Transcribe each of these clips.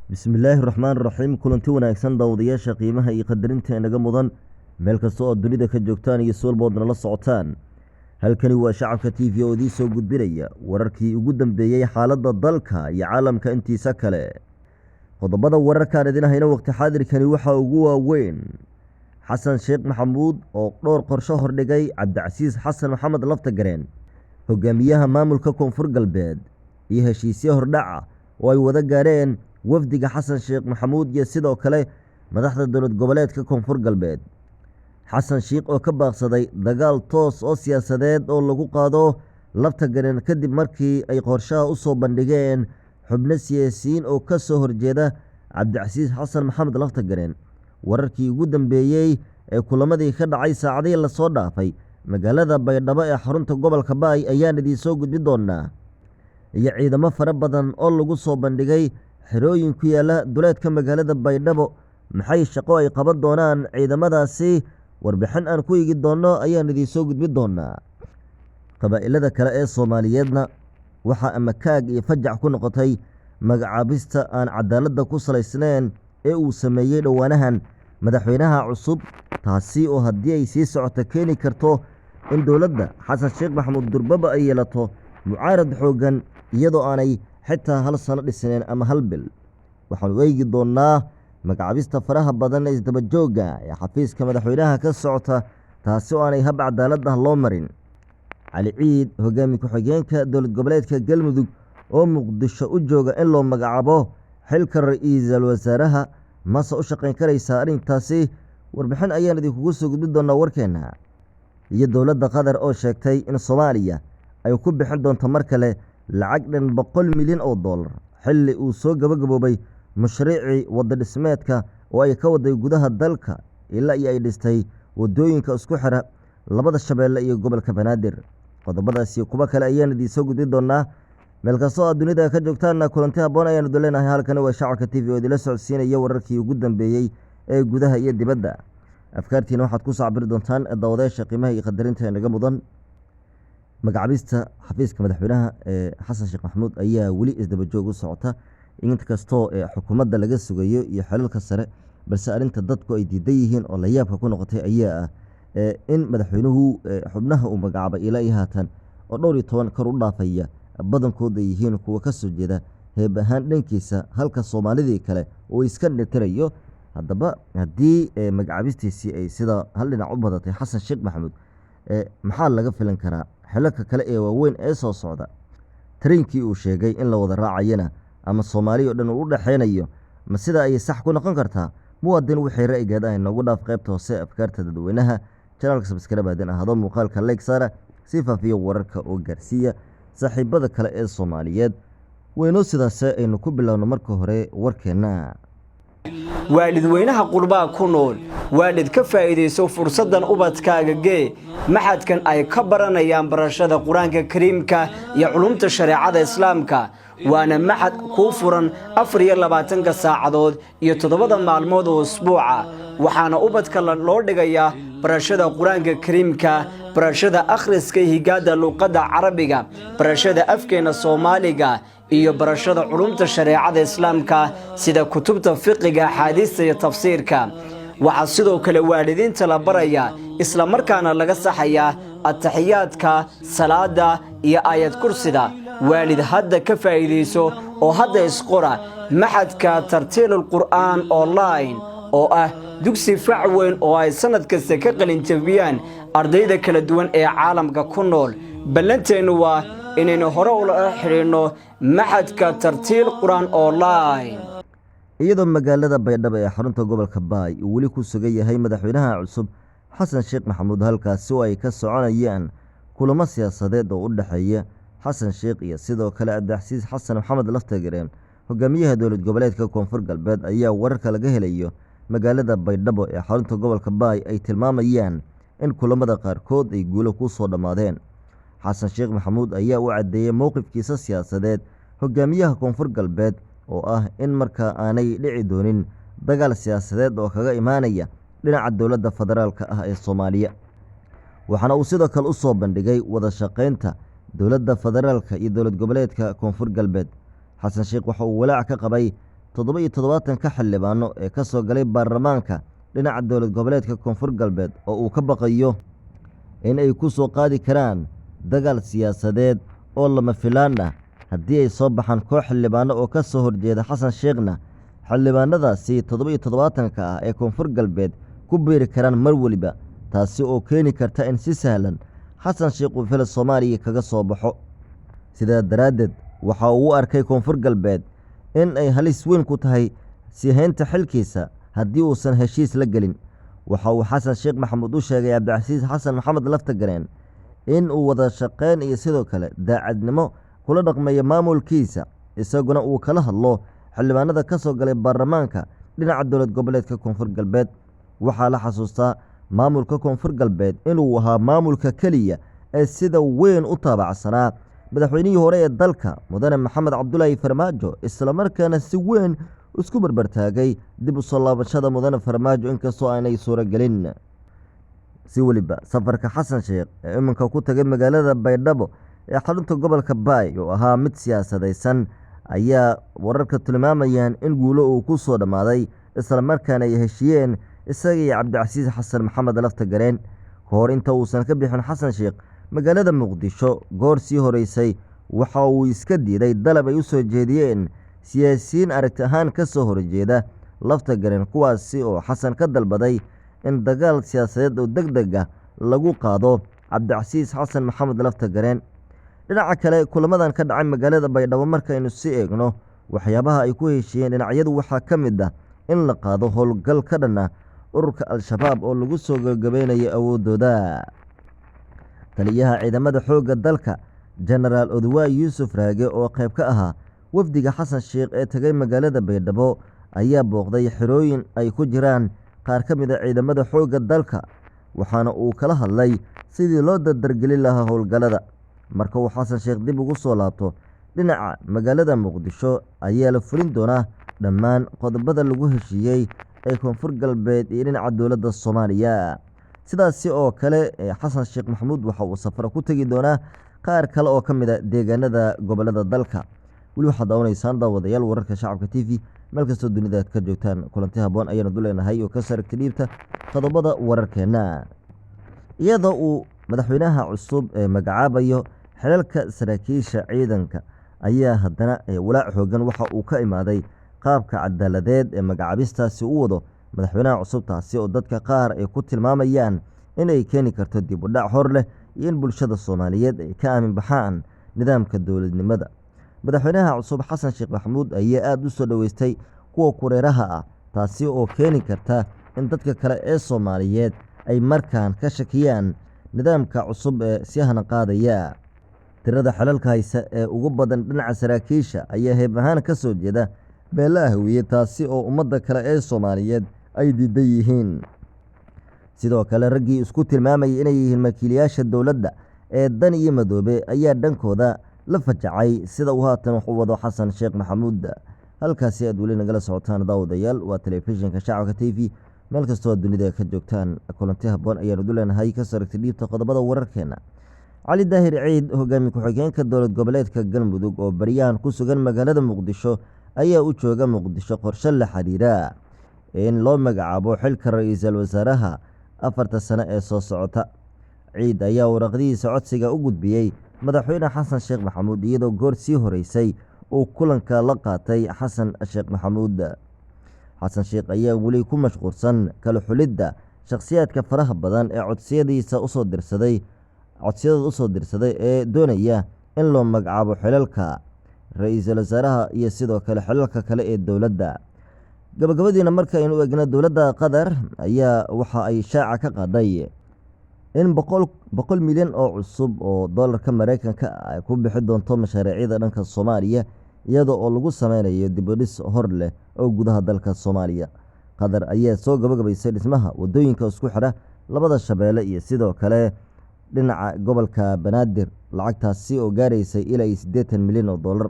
bismillaahi raxmaan raxiim kulanti wanaagsan daawadayaasha qiimaha iyo qadarinta inaga mudan meel kasta oo dunida ka joogtaan iyo soolboodna la socotaan halkani waa shacabka t v oo idiin soo gudbinaya wararkii ugu dambeeyey xaaladda dalka iyo caalamka intiisa kale qodobada wararkaan idin hayna waqti xaadirkani waxaa ugu waaweyn xasan sheekh maxamuud oo dhowr qorsho hordhigay cabdicasiis xasan maxamed laftagareen hogaamiyaha maamulka koonfur galbeed iyo heshiisyo hordhaca oo ay wada gaareen wafdiga xasan sheekh maxamuud iyo sidoo kale madaxda dowlad goboleedka koonfur galbeed xasan sheekh oo ka baaqsaday dagaal toos oo siyaasadeed oo lagu qaado laftagareen kadib markii ay qorshaha u soo bandhigeen xubno siyaasiyiin oo ka soo horjeeda cabdicasiis xasan maxamed laftagareen wararkii ugu dambeeyey ee kulamadii ka dhacay saacadihii lasoo dhaafay magaalada baydhabo ee xarunta gobolka baay ayaan idiin soo gudbin doonaa iyo ciidamo fara badan oo lagu soo bandhigay xerooyin ku yaala duleedka magaalada baydhabo maxay shaqo ay qaban doonaan ciidamadaasi warbixin aan ku eegi doonno ayaan idiin soo gudbin doonaa qabaa'ilada kale ee soomaaliyeedna waxaa amakaag iyo fajac ku noqotay magacaabista aan cadaaladda ku salaysnayn ee uu sameeyey dhowaanahan madaxweynaha cusub taasi oo haddii ay sii socoto keeni karto in dowladda xasan sheekh maxamuud durbaba ay yeelato mucaarad xooggan iyadoo aanay xitaa hal sano dhisneen ama hal bil waxaanu eegi doonnaa magacaabista faraha badan ee isdabajooga ee xafiiska madaxweynaha ka socota taasi oo aanay hab cadaalad ah loo marin cali ciid hogaami ku-xigeenka dowlad goboleedka galmudug oo muqdisho u jooga in loo magacaabo xilka ra-iisul wasaaraha mase u shaqayn karaysaa arrintaasi warbixin ayaan idinkugu soo gudbin doonaa warkeenna iyo dowladda qatar oo sheegtay in soomaaliya ay ku bixin doonto mar kale lacag dhan 100 milyan oo dollar xilli uu soo gabagaboobay mashruucii wadda dhismeedka oo ay ka waday gudaha dalka ilaa iyo ay dhistay wadooyinka isku xira labada shabeelle iyo gobolka banaadir qodobadaasi kuwa kale ayaan idiin soo gudbin doonaa meel kastoo aad dunida ka joogtaanna kulanti habboon ayaanu duleenahay halkani waa shacabka t v oo idila socodsiinaya wararkii ugu dambeeyey ee gudaha iyo dibadda afkaartiina waxaad ku sacbiri doontaan daawadayaasha qiimaha iyo qadarinta inaga mudan magacaabista xafiiska madaxweynaha ee xasan sheekh maxamuud ayaa weli isdabajoog u socota inta kastoo xukuumadda laga sugayo iyo xelalka sare balse arrinta dadku ay diidan yihiin oo la yaabka ku noqotay ayaa ah in madaxweynuhu xubnaha uu magacaabay ilaa iyo haatan oo 12 kor u dhaafaya badankooda yihiin kuwa ka soo jeeda heeb ahaan dhankiisa halka soomaalidii kale oo iska dhitirayo haddaba haddii magacaabistiisii ay sida hal dhinac u badatay xasan sheekh maxamuud maxaa laga filan karaa xelalka kale ee waaweyn ee soo socda tariinkii uu sheegay in la wada raacayana ama soomaaliya o dhan uu u dhexaynayo ma sida ayay sax ku noqon kartaa muwaadin wixii ra'yigeed ah noogu dhaaf qaybta hoose afkaarta dadweynaha janaalka sabskaraab haddin ahado muuqaalka leeg saara si faafiyo wararka oo gaarsiiya saaxiibada kale ee soomaaliyeed weynoo sidaase aynu ku bilowno marka hore warkeenna waalidweynaha qurbaha ku nool waalid ka faa'iidayso fursaddan ubadkaaga gee maxadkan ay ka baranayaan barashada qur-aanka kariimka iyo culumta shareecada islaamka waana maxad kuu furan 24 saacadood iyo 7 maalmood oo usbuuca waxaana ubadka loo dhigayaa barashada qur-aanka kariimka barashada akhriska higaada luqadda carabiga barashada afkeena soomaaliga iyo barashada culumta shareecada islaamka sida kutubta fiqiga axaadiista iyo tafsiirka waxaa sidoo kale waalidiinta la baraya isla markaana laga saxayaa ataxiyaadka salaada iyo aayad kursida waalid hadda ka faa'iidayso oo hadda isqora maxadka tartiilul qur'aan online oo ah dugsi fac weyn oo ay sanad kasta ka qalin jabiyaan ardayda kala duwan ee caalamka ku nool ballanteennu waa inaynu hore ula xidhiidhno maxadka tartiil qur'aan online iyadoo magaalada baydhabo ee xarunta gobolka baay uu weli ku sugan yahay madaxweynaha cusub xasan sheekh maxamuud halkaasi oo ay ka soconayaan kulamo siyaasadeed oo u dhexeeya xasan sheekh iyo sidoo kale cabdicasiis xasan maxamed laftagareen hogaamiyaha dowlad goboleedka koonfur galbeed ayaa wararka laga helayo magaalada baydhabo ee xarunta gobolka baay ay tilmaamayaan in kulamada qaarkood ay guulo ku soo dhammaadeen xasan sheekh maxamuud ayaa u caddeeyey mowqifkiisa siyaasadeed hogaamiyaha koonfur galbeed oo ah in markaa aanay dhici doonin dagaal siyaasadeed oo kaga imaanaya dhinaca dowladda federaalka ah ee soomaaliya waxaana uu sidoo kale u soo bandhigay wada shaqaynta dowladda federaalka iyo dowlad goboleedka koonfur galbeed xasan sheekh waxa uu walaac ka qabay 77 ka xildhibaano ee ka soo galay baarlamaanka dhinaca dowlad goboleedka koonfur galbeed oo uu ka baqayo in ay ku soo qaadi karaan dagaal siyaasadeed oo lama filaan ah haddii ay soo baxaan koox xildhibaano oo ka soo horjeeda xasan sheekhna xildhibaanadaasi 77 ah ee koonfur galbeed ku biiri karaan mar weliba taasi oo keeni karta in si sahlan xasan sheekh uu fila Soomaaliya kaga soo baxo sidaa daraaddeed waxa uu u arkay koonfur galbeed in ay halis weyn ku tahay sii haynta xilkiisa haddii uusan heshiis la gelin waxa uu xasan sheekh maxamuud u sheegay Cabdicasiis Xasan Maxamed Laftagareen in uu wada shaqeyn iyo sidoo kale daacadnimo kula dhaqmayo maamulkiisa isaguna uu kala hadlo xildhibaanada ka soo galay baarlamaanka dhinaca dowlad goboleedka koonfur galbeed waxaa la xasuustaa maamulka koonfur galbeed inuu ahaa maamulka keliya ee sida weyn u taabacsanaa madaxweynihii hore ee dalka mudane maxamed cabdulaahi farmaajo islamarkaana si weyn isku barbartaagay dib u soo laabashada mudane farmaajo inkastoo aanay suuragelin si weliba safarka xasan sheekh ee iminka ku tagay magaalada baydhabo ee xarunta gobolka baay oo ahaa mid siyaasadaysan ayaa wararka tilmaamayaan in guulo uu ku soo dhammaaday islamarkaana ay heshiiyeen isaga iyo Cabdicasiis Xasan Maxamed Laftagareen ka hor inta uusan ka bixin xasan sheekh magaalada muqdisho goor sii horeysay waxa uu iska diiday dalab ay u soo jeediyeen siyaasiyiin aragti ahaan ka soo horjeeda Laftagareen kuwaasi oo xasan ka dalbaday in dagaal siyaasadeed oo degdeg ah lagu qaado Cabdicasiis Xasan Maxamed Laftagareen dhinaca kale kulamadan ka dhacay magaalada baydhabo markaynu si eegno waxyaabaha ay ku heshiiyeen dhinacyadu waxaa ka mid ah in la qaado howlgal ka dhan ah ururka al-shabaab oo lagu soo gabagabeynayo awoodooda taliyaha ciidamada xoogga dalka jenaraal Oduwaay Yuusuf Raage oo qayb ka ahaa wafdiga xasan sheekh ee tagay magaalada baydhabo ayaa booqday xirooyin ay ku jiraan qaar ka mid ah ciidamada xoogga dalka waxaana uu kala hadlay sidii loo dardargelin lahaa howlgallada marka uu xasan sheekh dib ugu soo laabto dhinaca magaalada muqdisho ayaa la fulin doonaa dhammaan qodobada lagu heshiiyey ee koonfur galbeed iyo dhinaca dowladda Soomaaliya sidaasi oo kale xasan sheekh maxamuud waxa uu safar ku tagi doonaa qaar kale oo ka mid ah deegaanada gobolada dalka weli waxaad daawaneysaan daawadayaal wararka shacabka TV meel kastoo dunida ka joogtaan kulanti haboon ayaanu duleenahay oo ka saragta dhiibta qodobada wararkeena iyadoo uu madaxweynaha cusub ee magacaabayo xilalka saraakiisha ciidanka ayaa haddana walaac xoogan waxa uu ka imaaday qaabka cadaaladeed ee magacaabistaasi u wado madaxweynaha cusub taasi oo dadka qaar ay ku tilmaamayaan inay keeni karto dib u dhac hor leh iyo in bulshada Soomaaliyeed ay ka aamin baxaan nidaamka dowladnimada madaxweynaha cusub xasan sheekh maxamuud ayaa aad u soo dhaweystay kuwa kureeraha ah taasi oo keeni karta in dadka kale ee Soomaaliyeed ay markaan ka shakiyaan nidaamka cusub ee si ahna qaadaya tirada xalalka haysa ee ugu badan dhinaca saraakiisha ayaa heeb ahaan ka soo jeeda beelaha hawiye taasi oo ummadda kale ee Soomaaliyeed ay diidan yihiin sidoo kale raggii isku tilmaamayay inay yihiin wakiilayaasha dowladda ee dan iyo madoobe ayaa dhankooda la fajacay sida uu haatan wax u wado xasan sheekh maxamuud halkaasi aad weli nagala socotaan daawadayaal waa telefishinka shacabka TV meel kastoo dunida ka joogtaan kulanti haboon ayaanu duleenahay ka saragta dhiibta qodobada wararkeena cali daahir ciid hogaamiye ku-xigeenka dowlad goboleedka galmudug oo baryahan ku sugan magaalada muqdisho ayaa u jooga muqdisho qorshe la xiriira in loo magacaabo xilka ra'iisul wasaaraha 4 sano ee soo socota ciid ayaa waraqdihiisa codsiga u gudbiyey madaxweyne xasan sheekh maxamuud iyadoo goor sii horeysay uu kulanka la qaatay xasan sheekh maxamuud xasan sheekh ayaa weli ku mashquulsan kala xulidda shakhsiyaadka faraha badan ee codsiyada usoo dirsaday ee doonaya in loo magacaabo xilalka ra'iisul wasaaraha iyo sidoo kale xilalka kale ee dowladda gabagabadiina marka aynu eegno dowladda Qatar ayaa waxa ay shaaca ka qaaday in 100 milyan oo cusub oo dollarka Mareykanka ay ku bixi doonto mashaariicda dhanka Soomaaliya iyadoo oo lagu sameynayo dib u dhis hor leh oo gudaha dalka Soomaaliya Qatar ayaa soo gabagabaysay dhismaha wadooyinka isku xira labada shabeelle iyo sidoo kale dhinaca gobolka Banaadir lacagtaasi oo gaaraysay ilaa 80 milyan oo dollar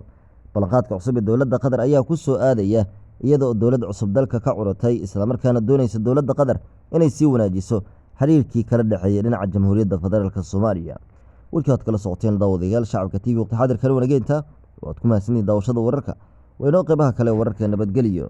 balqaadka cusub ee dowladda Qatar ayaa ku soo aadaya iyadoo dowladda cusub dalka ka curatay isla markaana doonaysa dowladda Qatar inay sii wanaajiso xiriirkii kala dhaxeeyay dhinaca Jamhuuriyadda Federaalka Soomaaliya warkaad kala socoteen daawadayaal shacabka TV waqti xaadir kale wanageynta waad ku mahadsanyihiin daawashada wararka waynoo qeybaha kale wararka nabadgelyo.